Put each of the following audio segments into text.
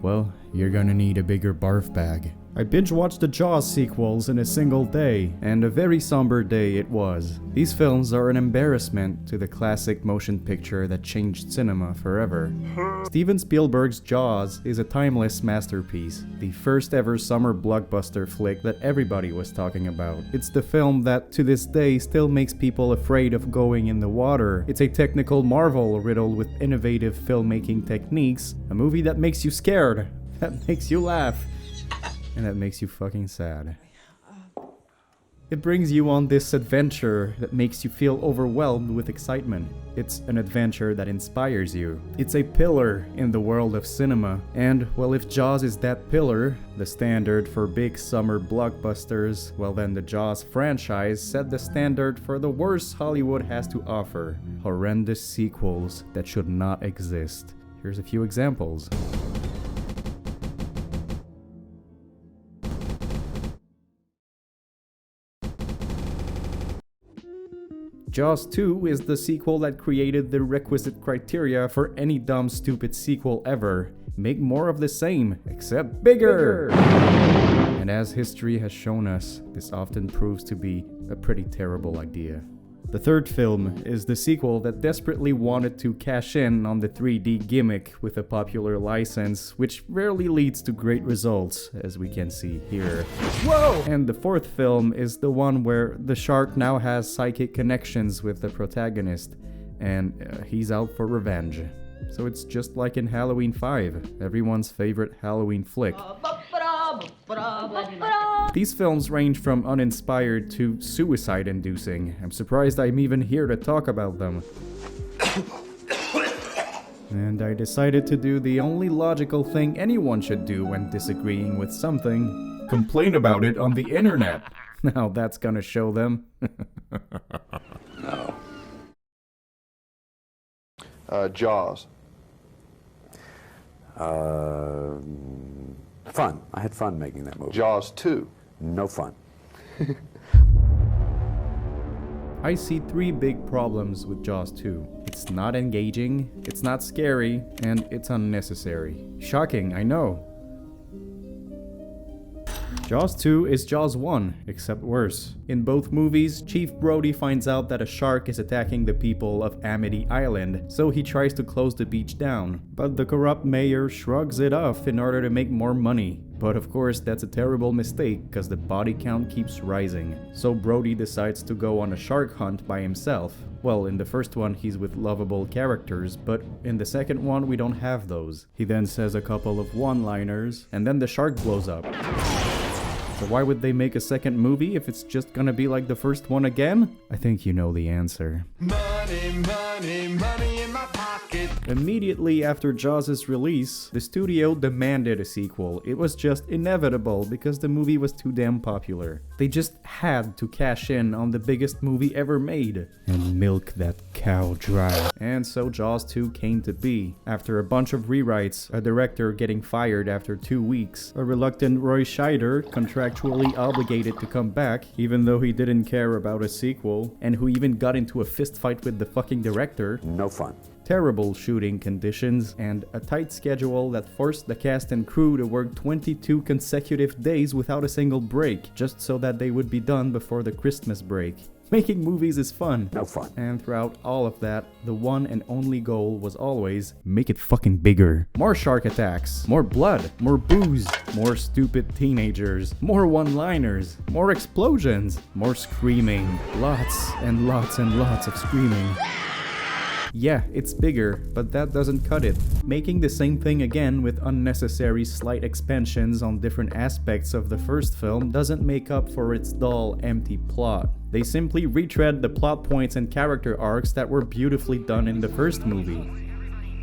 well, you're gonna need a bigger barf bag. I binge-watched the Jaws sequels in a single day, and a very somber day it was. These films are an embarrassment to the classic motion picture that changed cinema forever. Steven Spielberg's Jaws is a timeless masterpiece, the first ever summer blockbuster flick that everybody was talking about. It's the film that, to this day, still makes people afraid of going in the water. It's a technical marvel riddled with innovative filmmaking techniques, a movie that makes you scared, that makes you laugh, and that makes you fucking sad. It brings you on this adventure that makes you feel overwhelmed with excitement. It's an adventure that inspires you. It's a pillar in the world of cinema. And, well, if Jaws is that pillar, the standard for big summer blockbusters, well then the Jaws franchise set the standard for the worst Hollywood has to offer. Horrendous sequels that should not exist. Here's a few examples. Jaws 2 is the sequel that created the requisite criteria for any dumb stupid sequel ever. Make more of the same, except bigger! And as history has shown us, this often proves to be a pretty terrible idea. The third film is the sequel that desperately wanted to cash in on the 3D gimmick with a popular license, which rarely leads to great results, as we can see here. Whoa! And the fourth film is the one where the shark now has psychic connections with the protagonist, and he's out for revenge. So it's just like in Halloween 5, everyone's favorite Halloween flick. These films range from uninspired to suicide-inducing. I'm surprised I'm even here to talk about them. And I decided to do the only logical thing anyone should do when disagreeing with something. Complain about it on the internet. Now that's gonna show them. No. Jaws. Fun. I had fun making that movie. Jaws 2. No fun. I see three big problems with Jaws 2. It's not engaging, it's not scary, and it's unnecessary. Shocking, I know. Jaws 2 is Jaws 1, except worse. In both movies, Chief Brody finds out that a shark is attacking the people of Amity Island, so he tries to close the beach down. But the corrupt mayor shrugs it off in order to make more money. But of course, that's a terrible mistake, because the body count keeps rising. So Brody decides to go on a shark hunt by himself. Well, in the first one, he's with lovable characters, but in the second one, we don't have those. He then says a couple of one-liners, and then the shark blows up. So why would they make a second movie if it's just gonna be like the first one again? I think you know the answer. Money, money, money in my pocket. Immediately after Jaws' release, the studio demanded a sequel. It was just inevitable because the movie was too damn popular. They just had to cash in on the biggest movie ever made and milk that cow dry. And so Jaws 2 came to be. After a bunch of rewrites, a director getting fired after 2 weeks, a reluctant Roy Scheider contractually obligated to come back even though he didn't care about a sequel, and who even got into a fistfight with the fucking director. No fun. Terrible shooting conditions, and a tight schedule that forced the cast and crew to work 22 consecutive days without a single break, just so that they would be done before the Christmas break. Making movies is fun. No fun. And throughout all of that, the one and only goal was always, make it fucking bigger. More shark attacks, more blood, more booze, more stupid teenagers, more one-liners, more explosions, more screaming. Lots and lots and lots of screaming. Yeah, it's bigger, but that doesn't cut it. Making the same thing again with unnecessary slight expansions on different aspects of the first film doesn't make up for its dull, empty plot. They simply retread the plot points and character arcs that were beautifully done in the first movie.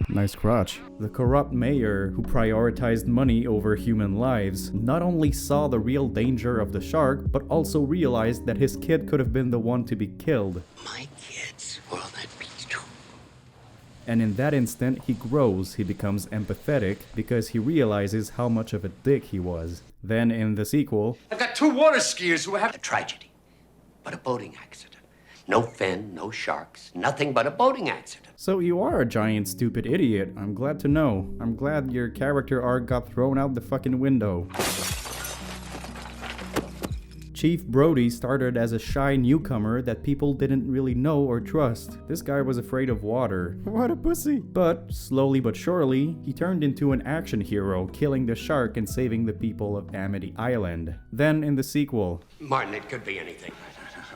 Nice crotch. The corrupt mayor, who prioritized money over human lives, not only saw the real danger of the shark, but also realized that his kid could have been the one to be killed. My kids, well, that means too. And in that instant, he grows, he becomes empathetic, because he realizes how much of a dick he was. Then in the sequel, I've got 2 water skiers who have a tragedy, but a boating accident. No fin, no sharks, nothing but a boating accident. So you are a giant stupid idiot. I'm glad to know. I'm glad your character arc got thrown out the fucking window. Chief Brody started as a shy newcomer that people didn't really know or trust. This guy was afraid of water. What a pussy. But slowly but surely, he turned into an action hero, killing the shark and saving the people of Amity Island. Then in the sequel, Martin, it could be anything.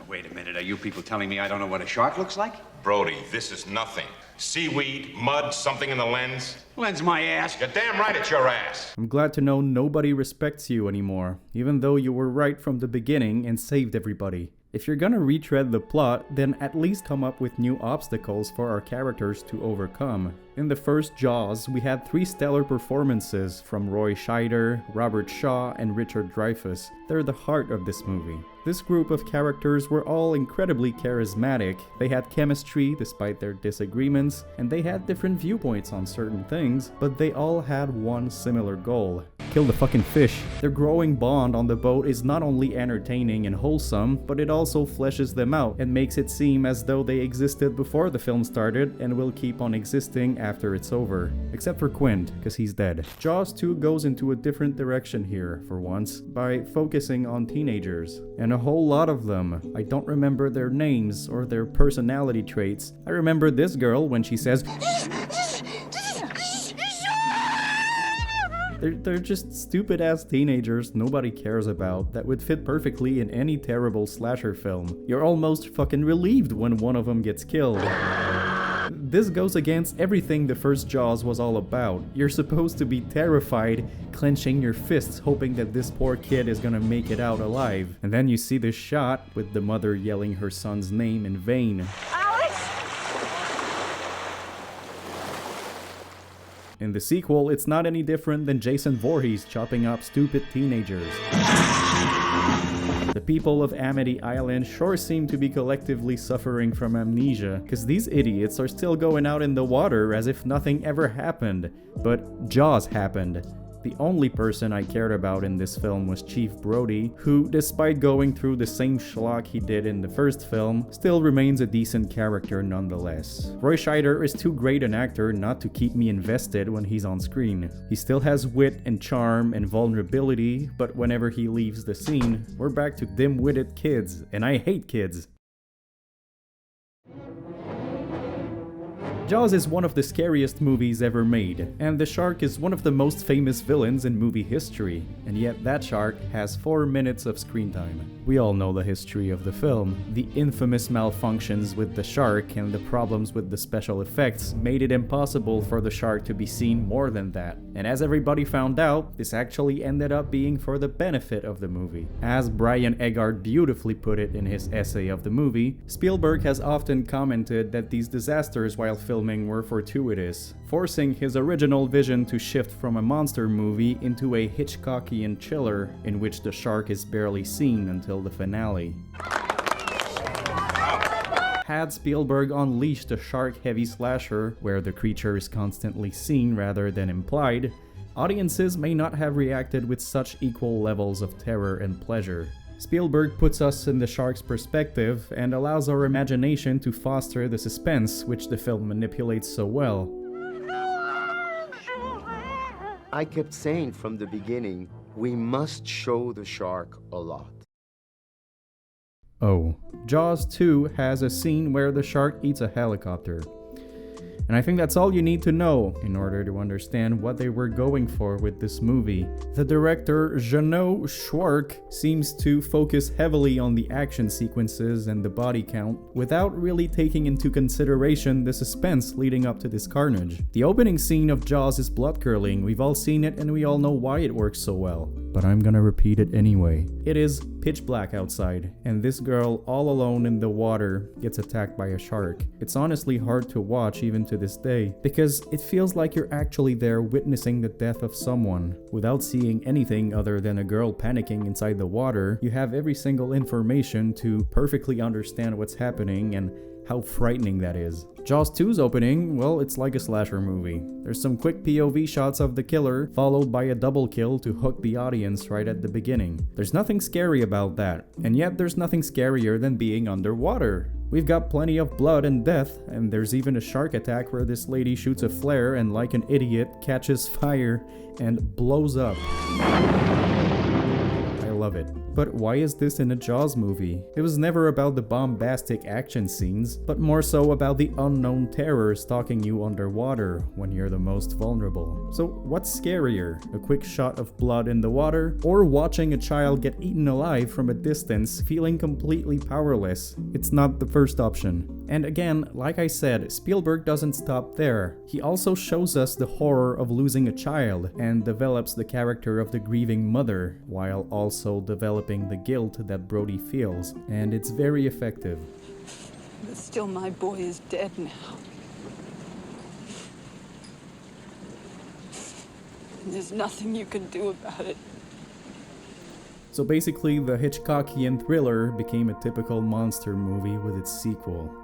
Wait a minute, are you people telling me I don't know what a shark looks like? Brody, this is nothing. Seaweed, mud, something in the lens. Lends my ass. You're damn right it's your ass. I'm glad to know nobody respects you anymore, even though you were right from the beginning and saved everybody. If you're gonna retread the plot, then at least come up with new obstacles for our characters to overcome. In the first Jaws, we had 3 stellar performances from Roy Scheider, Robert Shaw, and Richard Dreyfuss. They're the heart of this movie. This group of characters were all incredibly charismatic. They had chemistry despite their disagreements, and they had different viewpoints on certain things, but they all had one similar goal: kill the fucking fish. Their growing bond on the boat is not only entertaining and wholesome, but it also fleshes them out and makes it seem as though they existed before the film started and will keep on existing after it's over. Except for Quint, because he's dead. Jaws 2 goes into a different direction here, for once, by focusing on teenagers. And a whole lot of them. I don't remember their names or their personality traits. I remember this girl when she says, They're just stupid-ass teenagers nobody cares about that would fit perfectly in any terrible slasher film. You're almost fucking relieved when one of them gets killed. This goes against everything the first Jaws was all about. You're supposed to be terrified, clenching your fists, hoping that this poor kid is gonna make it out alive. And then you see this shot with the mother yelling her son's name in vain. In the sequel, it's not any different than Jason Voorhees chopping up stupid teenagers. The people of Amity Island sure seem to be collectively suffering from amnesia, cause these idiots are still going out in the water as if nothing ever happened. But Jaws happened. The only person I cared about in this film was Chief Brody, who, despite going through the same schlock he did in the first film, still remains a decent character nonetheless. Roy Scheider is too great an actor not to keep me invested when he's on screen. He still has wit and charm and vulnerability, but whenever he leaves the scene, we're back to dim-witted kids, and I hate kids. Jaws is one of the scariest movies ever made, and the shark is one of the most famous villains in movie history, and yet that shark has 4 minutes of screen time. We all know the history of the film. The infamous malfunctions with the shark and the problems with the special effects made it impossible for the shark to be seen more than that. And as everybody found out, this actually ended up being for the benefit of the movie. As Brian Eggard beautifully put it in his essay of the movie, Spielberg has often commented that these disasters while filming were fortuitous, forcing his original vision to shift from a monster movie into a Hitchcockian chiller in which the shark is barely seen until the finale. Had Spielberg unleashed a shark-heavy slasher, where the creature is constantly seen rather than implied, audiences may not have reacted with such equal levels of terror and pleasure. Spielberg puts us in the shark's perspective and allows our imagination to foster the suspense which the film manipulates so well. I kept saying from the beginning, we must show the shark a lot. Oh. Jaws 2 has a scene where the shark eats a helicopter. And I think that's all you need to know in order to understand what they were going for with this movie. The director, Jeannot Schwark, seems to focus heavily on the action sequences and the body count, without really taking into consideration the suspense leading up to this carnage. The opening scene of Jaws is blood-curdling, we've all seen it and we all know why it works so well. But I'm gonna repeat it anyway. It is pitch black outside, and this girl, all alone in the water, gets attacked by a shark. It's honestly hard to watch even to this day, because it feels like you're actually there witnessing the death of someone. Without seeing anything other than a girl panicking inside the water, you have every single information to perfectly understand what's happening and how frightening that is. Jaws 2's opening, well, it's like a slasher movie. There's some quick POV shots of the killer, followed by a double kill to hook the audience right at the beginning. There's nothing scary about that, and yet there's nothing scarier than being underwater. We've got plenty of blood and death, and there's even a shark attack where this lady shoots a flare and like an idiot catches fire and blows up. I love it. But why is this in a Jaws movie? It was never about the bombastic action scenes, but more so about the unknown terror stalking you underwater when you're the most vulnerable. So what's scarier? A quick shot of blood in the water, or watching a child get eaten alive from a distance feeling completely powerless? It's not the first option. And again, like I said, Spielberg doesn't stop there. He also shows us the horror of losing a child and develops the character of the grieving mother, while also developing the guilt that Brody feels, and it's very effective. But still, my boy is dead now. And there's nothing you can do about it. So basically, the Hitchcockian thriller became a typical monster movie with its sequel.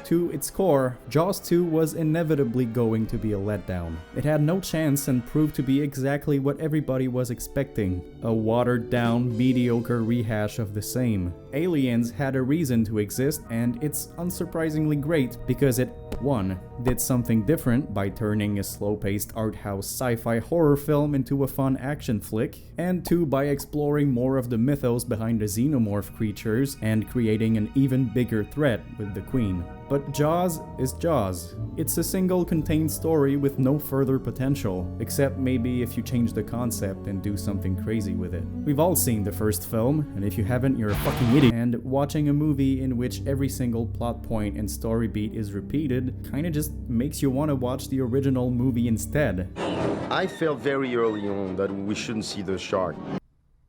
To its core, Jaws 2 was inevitably going to be a letdown. It had no chance and proved to be exactly what everybody was expecting, a watered-down, mediocre rehash of the same. Aliens had a reason to exist, and it's unsurprisingly great because it 1. Did something different by turning a slow-paced art house sci-fi horror film into a fun action flick, and 2. By exploring more of the mythos behind the xenomorph creatures and creating an even bigger threat with the Queen. But Jaws is Jaws. It's a single contained story with no further potential, except maybe if you change the concept and do something crazy with it. We've all seen the first film, and if you haven't, you're a fucking idiot. And watching a movie in which every single plot point and story beat is repeated kinda just makes you want to watch the original movie instead. I felt very early on that we shouldn't see the shark.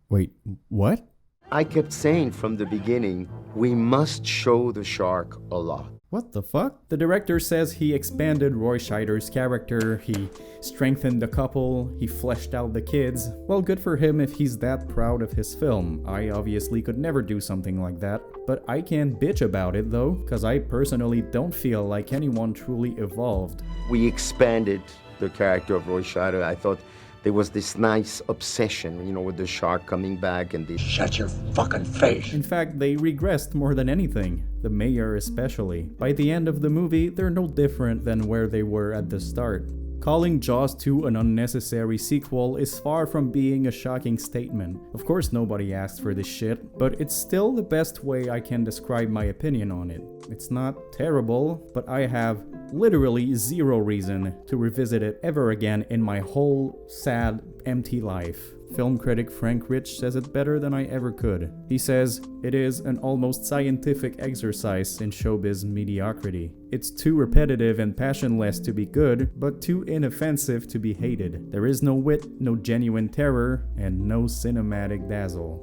Wait, what? I kept saying from the beginning, we must show the shark a lot. What the fuck? The director says he expanded Roy Scheider's character, he strengthened the couple, he fleshed out the kids. Well, good for him if he's that proud of his film. I obviously could never do something like that. But I can't bitch about it though, cause I personally don't feel like anyone truly evolved. We expanded the character of Roy Scheider. I thought there was this nice obsession, you know, with the shark coming back and the... Shut your fucking face. In fact, they regressed more than anything, the mayor especially. By the end of the movie, they're no different than where they were at the start. Calling Jaws 2 an unnecessary sequel is far from being a shocking statement. Of course nobody asked for this shit, but it's still the best way I can describe my opinion on it. It's not terrible, but I have literally zero reason to revisit it ever again in my whole sad, empty life. Film critic Frank Rich says it better than I ever could. He says, it is an almost scientific exercise in showbiz mediocrity. It's too repetitive and passionless to be good, but too inoffensive to be hated. There is no wit, no genuine terror, and no cinematic dazzle.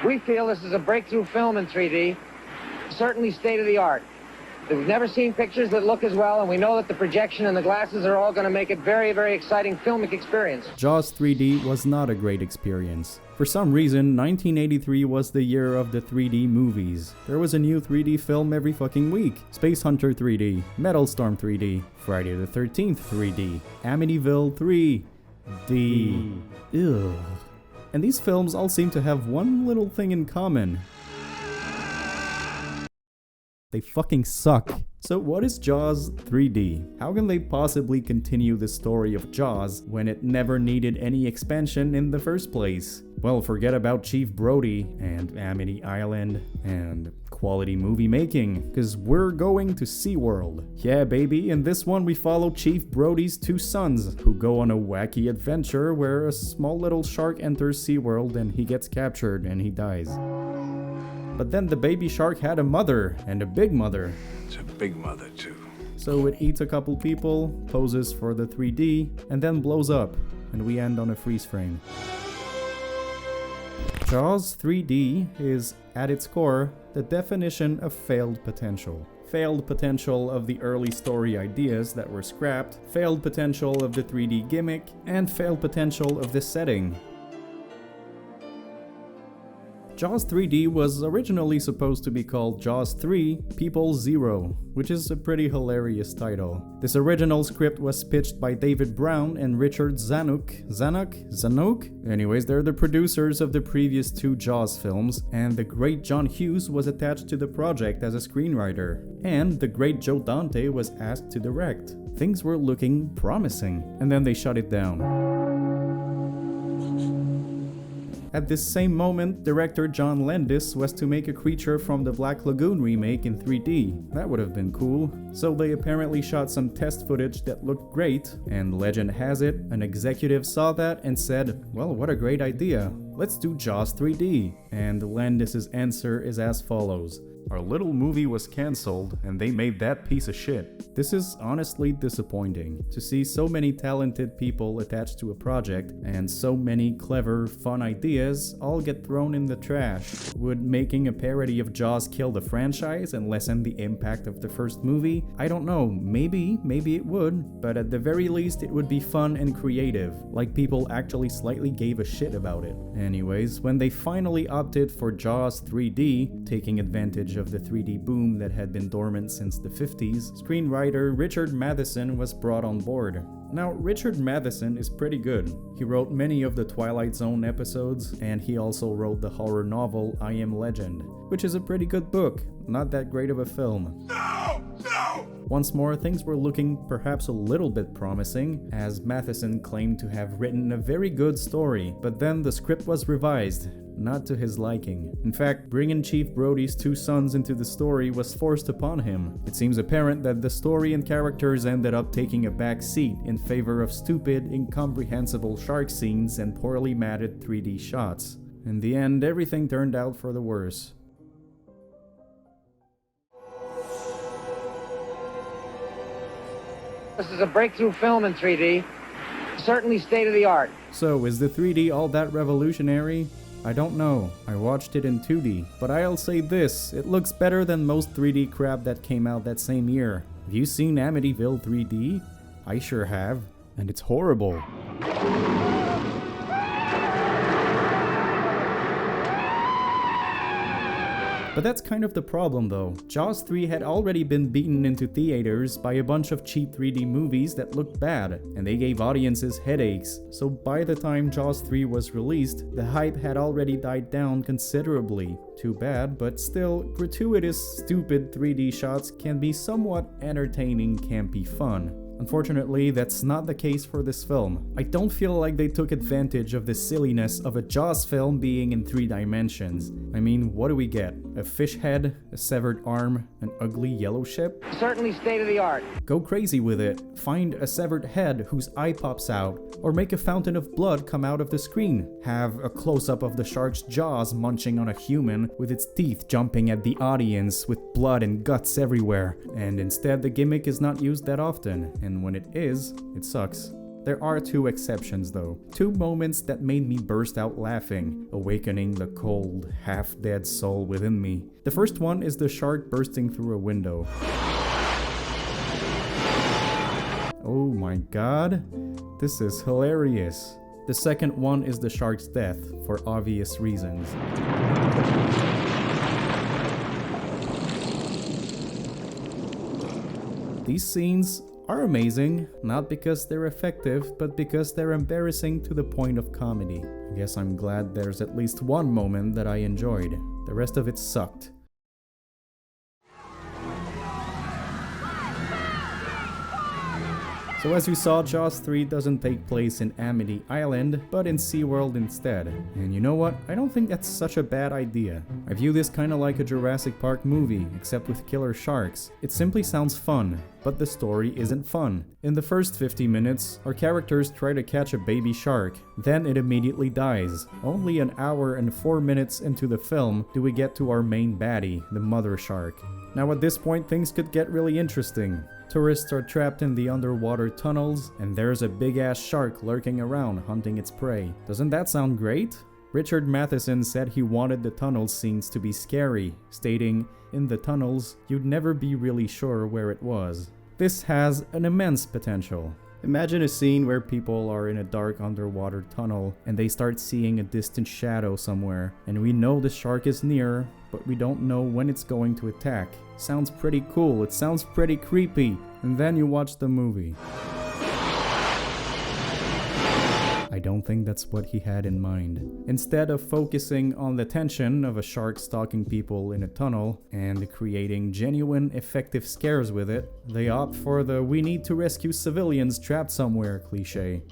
We feel this is a breakthrough film in 3D, certainly state-of-the-art. We've never seen pictures that look as well, and we know that the projection and the glasses are all going to make it very, very exciting filmic experience. Jaws 3D was not a great experience. For some reason, 1983 was the year of the 3D movies. There was a new 3D film every fucking week. Space Hunter 3D, Metal Storm 3D, Friday the 13th 3D, Amityville 3D. Ugh. And these films all seem to have one little thing in common. They fucking suck. So what is Jaws 3D? How can they possibly continue the story of Jaws when it never needed any expansion in the first place? Well, forget about Chief Brody and Amity Island and quality movie making, cause we're going to SeaWorld. Yeah baby, in this one we follow Chief Brody's two sons, who go on a wacky adventure where a small little shark enters SeaWorld and he gets captured and he dies. But then the baby shark had a mother, and a big mother. It's a big mother, too. So it eats a couple people, poses for the 3D, and then blows up, and we end on a freeze frame. Jaws 3D is, at its core, the definition of failed potential. Failed potential of the early story ideas that were scrapped, failed potential of the 3D gimmick, and failed potential of the setting. Jaws 3D was originally supposed to be called Jaws 3 People Zero, which is a pretty hilarious title. This original script was pitched by David Brown and Richard Zanuck? Anyways, they're the producers of the previous two Jaws films, and the great John Hughes was attached to the project as a screenwriter. And the great Joe Dante was asked to direct. Things were looking promising, and then they shut it down. At this same moment, director John Landis was to make a creature from the Black Lagoon remake in 3D. That would have been cool. So they apparently shot some test footage that looked great, and legend has it, an executive saw that and said, well, what a great idea. Let's do Jaws 3D. And Landis's answer is as follows. Our little movie was cancelled, and they made that piece of shit. This is honestly disappointing, to see so many talented people attached to a project, and so many clever, fun ideas all get thrown in the trash. Would making a parody of Jaws kill the franchise and lessen the impact of the first movie? I don't know, maybe it would, but at the very least it would be fun and creative, like people actually slightly gave a shit about it. Anyways, when they finally opted for Jaws 3D, taking advantage of the 3D boom that had been dormant since the 50s, screenwriter Richard Matheson was brought on board. Now, Richard Matheson is pretty good. He wrote many of the Twilight Zone episodes, and he also wrote the horror novel I Am Legend, which is a pretty good book, not that great of a film. No! Once more, things were looking perhaps a little bit promising, as Matheson claimed to have written a very good story, but then the script was revised, not to his liking. In fact, bringing Chief Brody's two sons into the story was forced upon him. It seems apparent that the story and characters ended up taking a back seat in favor of stupid, incomprehensible shark scenes and poorly matted 3D shots. In the end, everything turned out for the worse. This is a breakthrough film in 3D. Certainly state of the art. So, is the 3D all that revolutionary? I don't know. I watched it in 2D, but I'll say this, it looks better than most 3D crap that came out that same year. Have you seen Amityville 3D? I sure have, and it's horrible. But that's kind of the problem though. Jaws 3 had already been beaten into theaters by a bunch of cheap 3D movies that looked bad, and they gave audiences headaches. So by the time Jaws 3 was released, the hype had already died down considerably. Too bad, but still, gratuitous, stupid 3D shots can be somewhat entertaining, campy fun. Unfortunately, that's not the case for this film. I don't feel like they took advantage of the silliness of a Jaws film being in 3 dimensions. I mean, what do we get? A fish head, a severed arm, an ugly yellow ship? Certainly state of the art. Go crazy with it. Find a severed head whose eye pops out, or make a fountain of blood come out of the screen. Have a close-up of the shark's jaws munching on a human with its teeth jumping at the audience with blood and guts everywhere. And instead, the gimmick is not used that often. And when it is, it sucks. There are 2 exceptions though. 2 moments that made me burst out laughing, awakening the cold, half-dead soul within me. The first one is the shark bursting through a window. Oh my god, this is hilarious. The second one is the shark's death, for obvious reasons. These scenes are amazing, not because they're effective, but because they're embarrassing to the point of comedy. I guess I'm glad there's at least one moment that I enjoyed. The rest of it sucked. So as you saw, Jaws 3 doesn't take place in Amity Island, but in SeaWorld instead. And you know what? I don't think that's such a bad idea. I view this kinda like a Jurassic Park movie, except with killer sharks. It simply sounds fun, but the story isn't fun. In the first 50 minutes, our characters try to catch a baby shark, then it immediately dies. Only an hour and 4 minutes into the film do we get to our main baddie, the mother shark. Now at this point, things could get really interesting. Tourists are trapped in the underwater tunnels, and there's a big-ass shark lurking around hunting its prey. Doesn't that sound great? Richard Matheson said he wanted the tunnel scenes to be scary, stating, "In the tunnels, you'd never be really sure where it was." This has an immense potential. Imagine a scene where people are in a dark underwater tunnel and they start seeing a distant shadow somewhere, and we know the shark is near, but we don't know when it's going to attack. Sounds pretty cool, it sounds pretty creepy, and then you watch the movie. I don't think that's what he had in mind. Instead of focusing on the tension of a shark stalking people in a tunnel and creating genuine, effective scares with it, they opt for the "we need to rescue civilians trapped somewhere" cliche.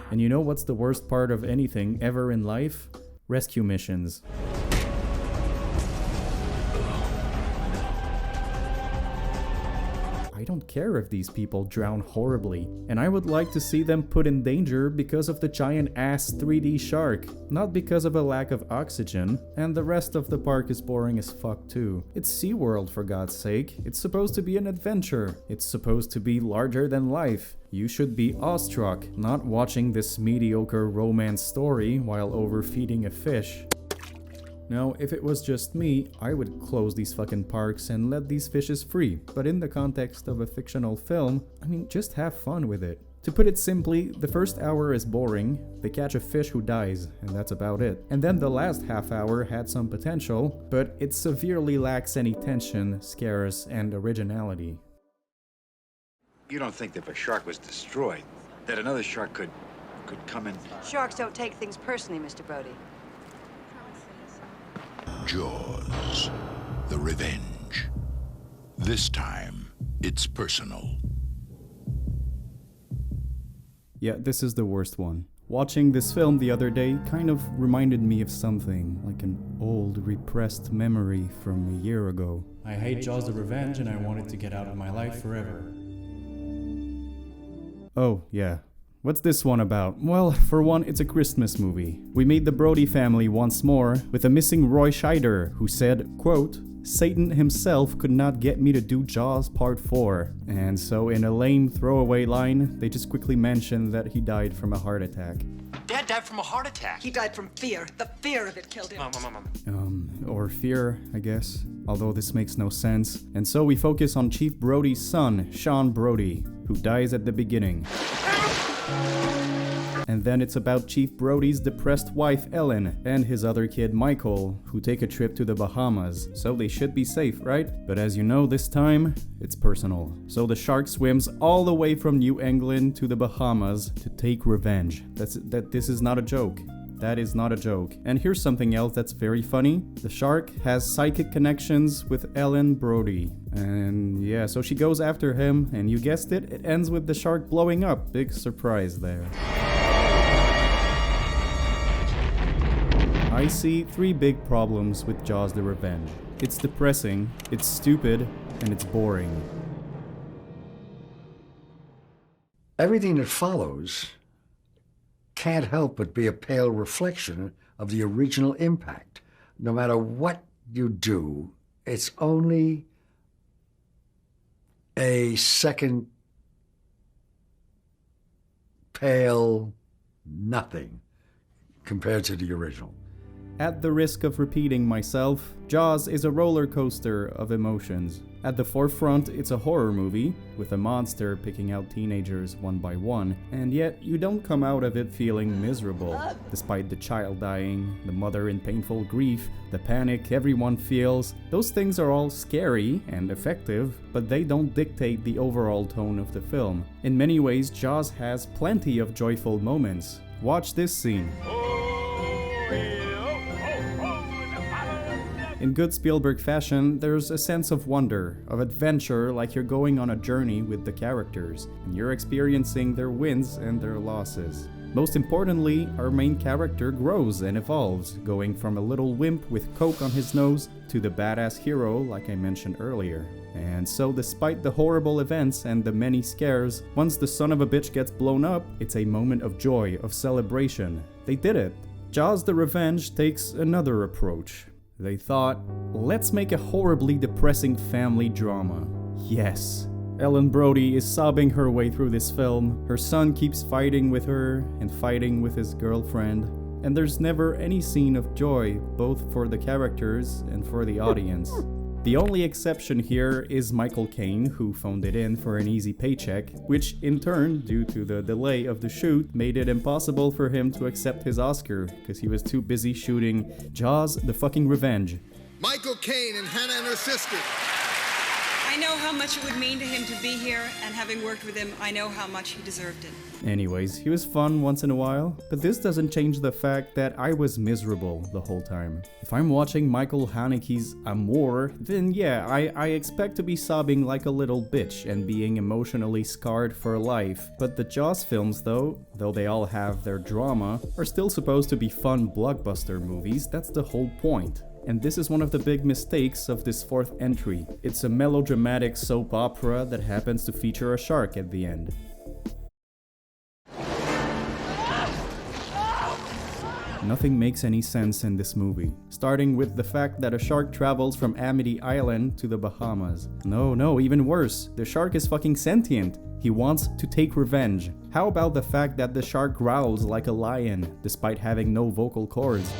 And you know what's the worst part of anything ever in life? Rescue missions. I don't care if these people drown horribly, and I would like to see them put in danger because of the giant ass 3D shark, not because of a lack of oxygen, and the rest of the park is boring as fuck too. It's SeaWorld, for God's sake. It's supposed to be an adventure. It's supposed to be larger than life. You should be awestruck, not watching this mediocre romance story while overfeeding a fish. Now, if it was just me, I would close these fucking parks and let these fishes free. But in the context of a fictional film, I mean, just have fun with it. To put it simply, the first hour is boring, they catch a fish who dies, and that's about it. And then the last half hour had some potential, but it severely lacks any tension, scares, and originality. You don't think that if a shark was destroyed, that another shark could come in? Sharks don't take things personally, Mr. Brody. Jaws, the revenge. This time, it's personal. Yeah, this is the worst one. Watching this film the other day kind of reminded me of something, like an old, repressed memory from a year ago. I hate Jaws the Revenge and I want it to get out of my life forever. Oh, yeah. What's this one about? Well, for one, it's a Christmas movie. We meet the Brody family once more with a missing Roy Scheider, who said, quote, "Satan himself could not get me to do Jaws Part 4. And so in a lame throwaway line, they just quickly mention that he died from a heart attack. Dad died from a heart attack. He died from fear. The fear of it killed him. Or fear, I guess. Although this makes no sense. And so we focus on Chief Brody's son, Sean Brody, who dies at the beginning. And then it's about Chief Brody's depressed wife Ellen and his other kid Michael, who take a trip to the Bahamas, so they should be safe, right? But as you know, this time, it's personal. So the shark swims all the way from New England to the Bahamas to take revenge. This is not a joke. That is not a joke. And here's something else that's very funny. The shark has psychic connections with Ellen Brody. And yeah, so she goes after him, and you guessed it, it ends with the shark blowing up. Big surprise there. I see three big problems with Jaws the Revenge. It's depressing, it's stupid, and it's boring. Everything that follows can't help but be a pale reflection of the original impact. No matter what you do, it's only a second pale nothing compared to the original. At the risk of repeating myself, Jaws is a roller coaster of emotions. At the forefront, it's a horror movie, with a monster picking out teenagers one by one, and yet you don't come out of it feeling miserable. Despite the child dying, the mother in painful grief, the panic everyone feels, those things are all scary and effective, but they don't dictate the overall tone of the film. In many ways, Jaws has plenty of joyful moments. Watch this scene. In good Spielberg fashion, there's a sense of wonder, of adventure, like you're going on a journey with the characters, and you're experiencing their wins and their losses. Most importantly, our main character grows and evolves, going from a little wimp with coke on his nose to the badass hero like I mentioned earlier. And so despite the horrible events and the many scares, once the son of a bitch gets blown up, it's a moment of joy, of celebration. They did it. Jaws the Revenge takes another approach. They thought, let's make a horribly depressing family drama. Yes. Ellen Brody is sobbing her way through this film. Her son keeps fighting with her and fighting with his girlfriend. And there's never any scene of joy, both for the characters and for the audience. The only exception here is Michael Caine, who phoned it in for an easy paycheck, which in turn, due to the delay of the shoot, made it impossible for him to accept his Oscar, because he was too busy shooting Jaws: The Fucking Revenge. Michael Caine and Hannah and her sister. I know how much it would mean to him to be here, and having worked with him, I know how much he deserved it. Anyways, he was fun once in a while, but this doesn't change the fact that I was miserable the whole time. If I'm watching Michael Haneke's Amour, then yeah, I expect to be sobbing like a little bitch and being emotionally scarred for life. But the Jaws films though they all have their drama, are still supposed to be fun blockbuster movies. That's the whole point. And this is one of the big mistakes of this fourth entry. It's a melodramatic soap opera that happens to feature a shark at the end. Nothing makes any sense in this movie, starting with the fact that a shark travels from Amity Island to the Bahamas. No, even worse, the shark is fucking sentient. He wants to take revenge. How about the fact that the shark growls like a lion, despite having no vocal cords?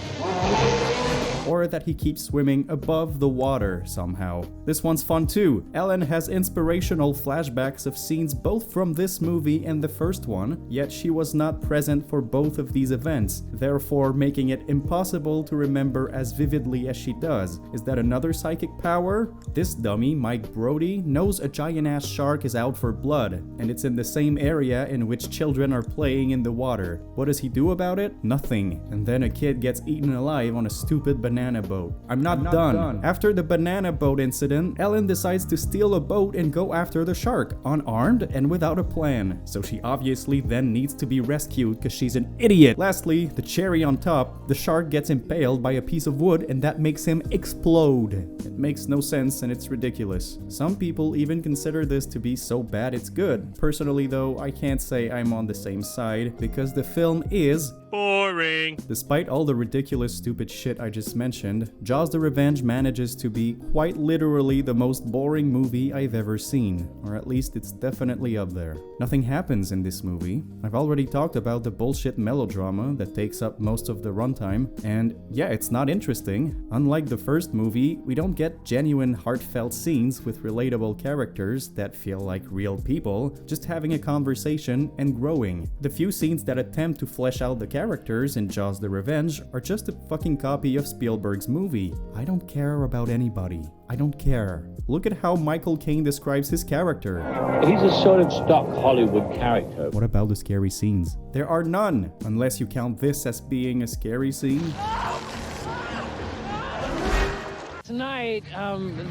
Or that he keeps swimming above the water somehow. This one's fun too. Ellen has inspirational flashbacks of scenes both from this movie and the first one, yet she was not present for both of these events, therefore making it impossible to remember as vividly as she does. Is that another psychic power? This dummy, Mike Brody, knows a giant-ass shark is out for blood, and it's in the same area in which children are playing in the water. What does he do about it? Nothing. And then a kid gets eaten alive on a stupid banana boat. I'm not done. After the banana boat incident, Ellen decides to steal a boat and go after the shark, unarmed and without a plan. So she obviously then needs to be rescued because she's an idiot. Lastly, the cherry on top, the shark gets impaled by a piece of wood and that makes him explode. It makes no sense and it's ridiculous. Some people even consider this to be so bad it's good. Personally though, I can't say I'm on the same side because the film is boring. Despite all the ridiculous stupid shit I just mentioned, Jaws: The Revenge manages to be quite literally the most boring movie I've ever seen, or at least it's definitely up there. Nothing happens in this movie. I've already talked about the bullshit melodrama that takes up most of the runtime, and yeah, it's not interesting. Unlike the first movie, we don't get genuine heartfelt scenes with relatable characters that feel like real people, just having a conversation and growing. The few scenes that attempt to flesh out the characters in Jaws: The Revenge are just a fucking copy of Spielberg's movie. I don't care about anybody. I don't care. Look at how Michael Caine describes his character. He's a sort of stock Hollywood character. What about the scary scenes? There are none, unless you count this as being a scary scene. Tonight,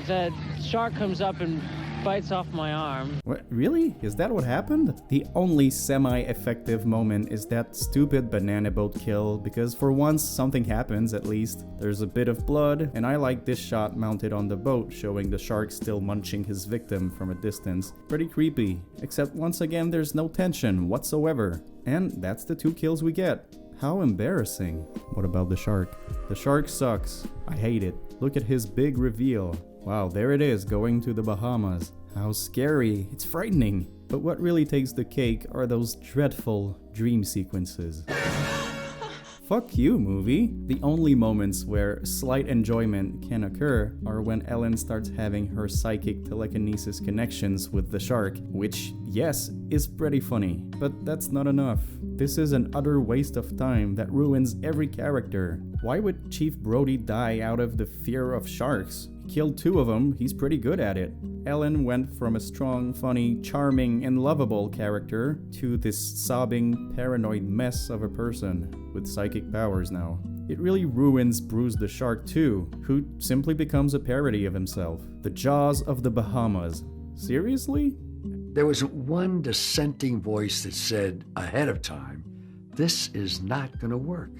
the shark comes up and bites off my arm. What? Really? Is that what happened? The only semi-effective moment is that stupid banana boat kill, because for once something happens at least. There's a bit of blood, and I like this shot mounted on the boat showing the shark still munching his victim from a distance. Pretty creepy, except once again there's no tension whatsoever. And that's the 2 kills we get. How embarrassing. What about the shark? The shark sucks. I hate it. Look at his big reveal. Wow, there it is, going to the Bahamas. How scary. It's frightening. But what really takes the cake are those dreadful dream sequences. Fuck you, movie. The only moments where slight enjoyment can occur are when Ellen starts having her psychic telekinesis connections with the shark, which, yes, is pretty funny. But that's not enough. This is an utter waste of time that ruins every character. Why would Chief Brody die out of the fear of sharks? He killed 2 of them, he's pretty good at it. Ellen went from a strong, funny, charming, and lovable character to this sobbing, paranoid mess of a person with psychic powers now. It really ruins Bruce the Shark too, who simply becomes a parody of himself. The Jaws of the Bahamas. Seriously? There was one dissenting voice that said ahead of time, this is not going to work.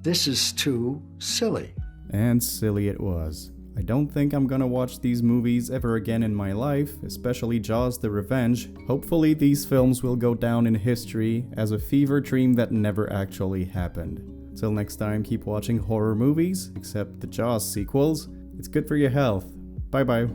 This is too silly. And silly it was. I don't think I'm gonna watch these movies ever again in my life, especially Jaws: The Revenge. Hopefully these films will go down in history as a fever dream that never actually happened. Till next time, keep watching horror movies, except the Jaws sequels. It's good for your health. Bye bye.